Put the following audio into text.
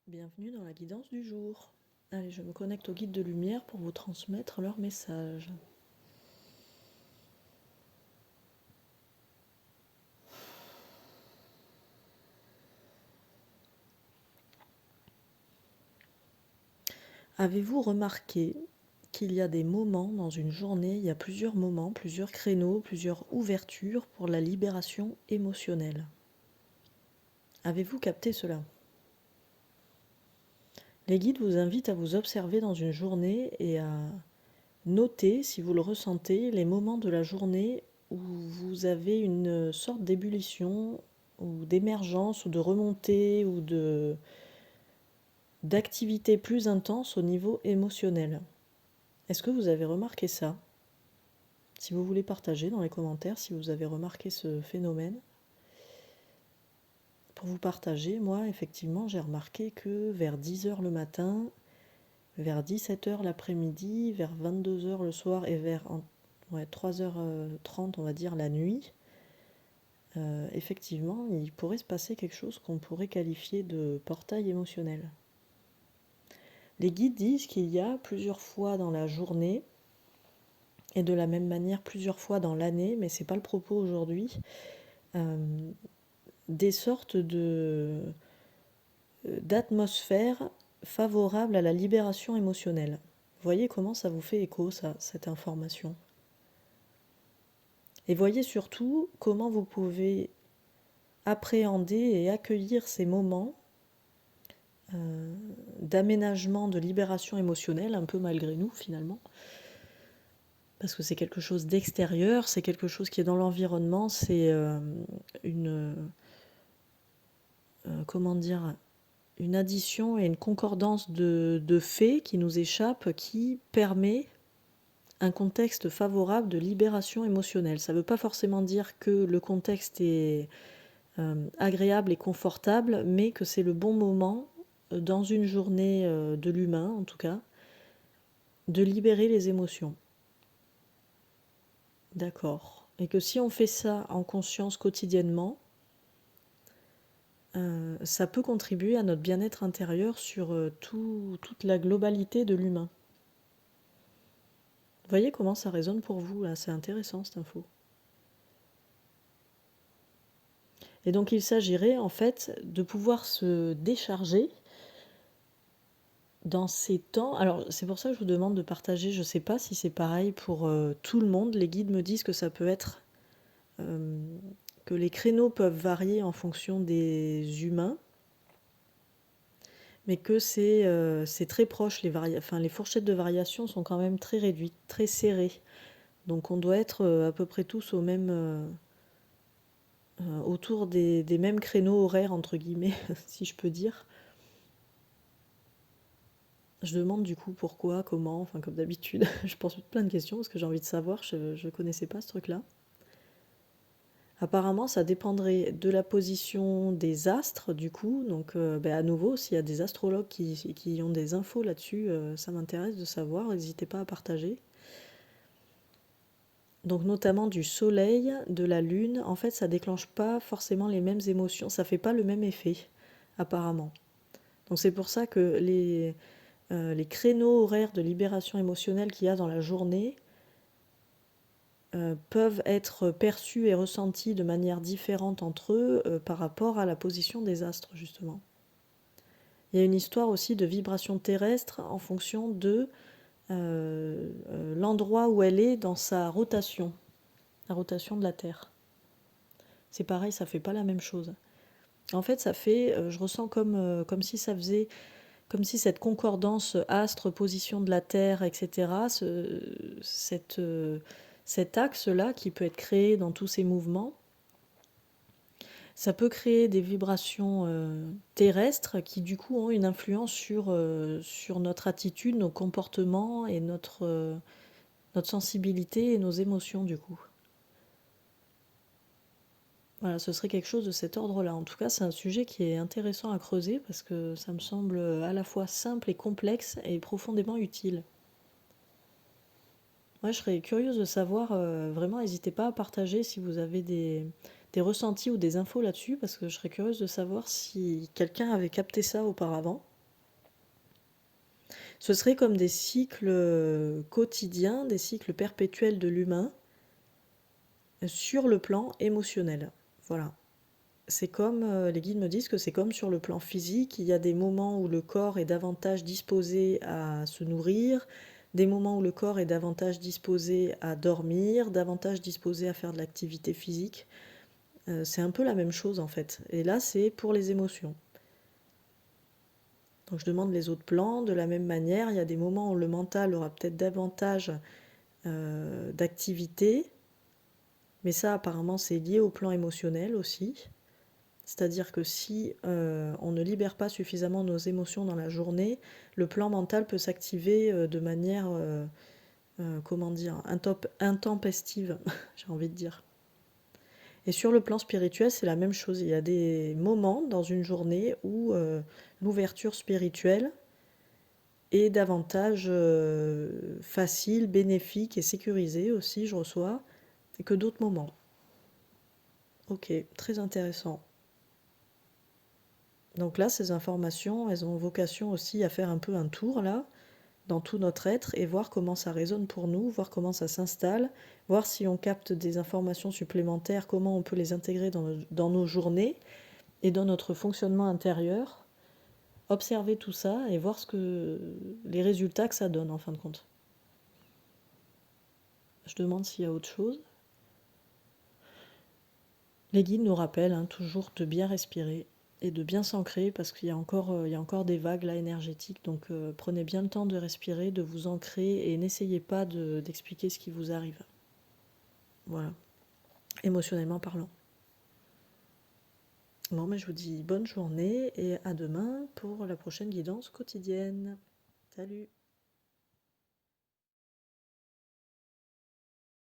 Bienvenue dans la guidance du jour. Allez, je me connecte au guide de lumière pour vous transmettre leur message. Avez-vous remarqué qu'il y a des moments dans une journée, il y a plusieurs moments, plusieurs créneaux, plusieurs ouvertures pour la libération émotionnelle? Avez-vous capté cela? Les guides vous invitent à vous observer dans une journée et à noter, si vous le ressentez, les moments de la journée où vous avez une sorte d'ébullition ou d'émergence ou de remontée ou d'activité plus intense au niveau émotionnel. Est-ce que vous avez remarqué ça? Si vous voulez partager dans les commentaires si vous avez remarqué ce phénomène. Pour vous partager, moi, effectivement, j'ai remarqué que vers 10h le matin, vers 17h l'après-midi, vers 22h le soir et vers 3h30, on va dire, la nuit, effectivement, il pourrait se passer quelque chose qu'on pourrait qualifier de portail émotionnel. Les guides disent qu'il y a plusieurs fois dans la journée, et de la même manière plusieurs fois dans l'année, mais c'est pas le propos aujourd'hui, des sortes d'atmosphères favorables à la libération émotionnelle. Voyez comment ça vous fait écho, ça, cette information. Et voyez surtout comment vous pouvez appréhender et accueillir ces moments d'aménagement, de libération émotionnelle, un peu malgré nous finalement, parce que c'est quelque chose d'extérieur, c'est quelque chose qui est dans l'environnement, c'est une addition et une concordance de faits qui nous échappent, qui permet un contexte favorable de libération émotionnelle. Ça ne veut pas forcément dire que le contexte est agréable et confortable, mais que c'est le bon moment, dans une journée de l'humain en tout cas, de libérer les émotions. D'accord. Et que si on fait ça en conscience quotidiennement, ça peut contribuer à notre bien-être intérieur sur toute la globalité de l'humain. Vous voyez comment ça résonne pour vous, là, c'est intéressant cette info. Et donc il s'agirait en fait de pouvoir se décharger dans ces temps. Alors c'est pour ça que je vous demande de partager, je ne sais pas si c'est pareil pour tout le monde. Les guides me disent que ça peut être, que les créneaux peuvent varier en fonction des humains, mais que c'est très proche, les fourchettes de variation sont quand même très réduites, très serrées. Donc on doit être à peu près tous au même, autour des mêmes créneaux horaires, entre guillemets, si je peux dire. Je demande du coup pourquoi, comment, enfin comme d'habitude, je pense plein de questions parce que j'ai envie de savoir, je ne connaissais pas ce truc-là. Apparemment, ça dépendrait de la position des astres, du coup. Donc, à nouveau, s'il y a des astrologues qui ont des infos là-dessus, ça m'intéresse de savoir. N'hésitez pas à partager. Donc, notamment du soleil, de la lune. En fait, ça déclenche pas forcément les mêmes émotions. Ça fait pas le même effet, apparemment. Donc, c'est pour ça que les créneaux horaires de libération émotionnelle qu'il y a dans la journée peuvent être perçus et ressentis de manière différente entre eux par rapport à la position des astres, justement. Il y a une histoire aussi de vibration terrestre en fonction de l'endroit où elle est dans sa rotation, la rotation de la Terre. C'est pareil, ça fait pas la même chose. En fait, ça fait, je ressens comme si ça faisait, comme si cette concordance astre, position de la Terre, etc., cet axe-là qui peut être créé dans tous ces mouvements, ça peut créer des vibrations terrestres qui du coup ont une influence sur notre attitude, nos comportements et notre sensibilité et nos émotions du coup. Voilà, ce serait quelque chose de cet ordre-là. En tout cas, c'est un sujet qui est intéressant à creuser parce que ça me semble à la fois simple et complexe et profondément utile. Moi, je serais curieuse de savoir, vraiment, n'hésitez pas à partager si vous avez des ressentis ou des infos là-dessus, parce que je serais curieuse de savoir si quelqu'un avait capté ça auparavant. Ce serait comme des cycles quotidiens, des cycles perpétuels de l'humain sur le plan émotionnel. Voilà. C'est comme, les guides me disent que c'est comme sur le plan physique, il y a des moments où le corps est davantage disposé à se nourrir, des moments où le corps est davantage disposé à dormir, davantage disposé à faire de l'activité physique. C'est un peu la même chose en fait. Et là, c'est pour les émotions. Donc je demande les autres plans, de la même manière, il y a des moments où le mental aura peut-être davantage d'activité, mais ça apparemment c'est lié au plan émotionnel aussi. C'est-à-dire que si on ne libère pas suffisamment nos émotions dans la journée, le plan mental peut s'activer de manière, comment dire, intempestive, j'ai envie de dire. Et sur le plan spirituel, c'est la même chose. Il y a des moments dans une journée où l'ouverture spirituelle est davantage facile, bénéfique et sécurisée aussi, je reçois, que d'autres moments. Ok, très intéressant. Donc là, ces informations, elles ont vocation aussi à faire un peu un tour là, dans tout notre être et voir comment ça résonne pour nous, voir comment ça s'installe, voir si on capte des informations supplémentaires, comment on peut les intégrer dans nos journées et dans notre fonctionnement intérieur. Observer tout ça et voir les résultats que ça donne en fin de compte. Je demande s'il y a autre chose. Les guides nous rappellent toujours de bien respirer et de bien s'ancrer parce qu'il y a encore des vagues là énergétiques. Donc prenez bien le temps de respirer, de vous ancrer et n'essayez pas d'expliquer ce qui vous arrive. Voilà, émotionnellement parlant. Bon, mais je vous dis bonne journée et à demain pour la prochaine guidance quotidienne. Salut!